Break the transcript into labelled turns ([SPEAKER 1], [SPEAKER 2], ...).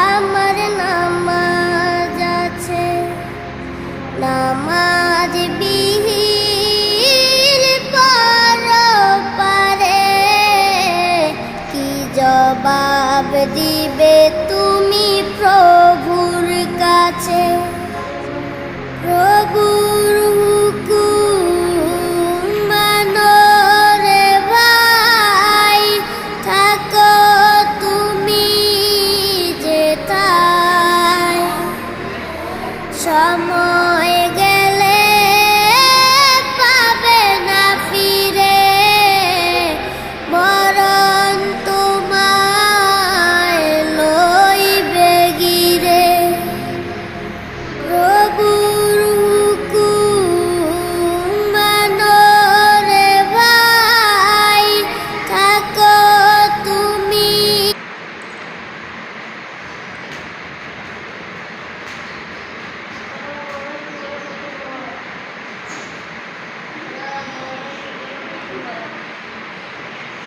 [SPEAKER 1] আমার নামাজ আছে, নামাজ বিহীন পারে কি জবাব দিবে তুমি প্রভুর কাছে? প্রভু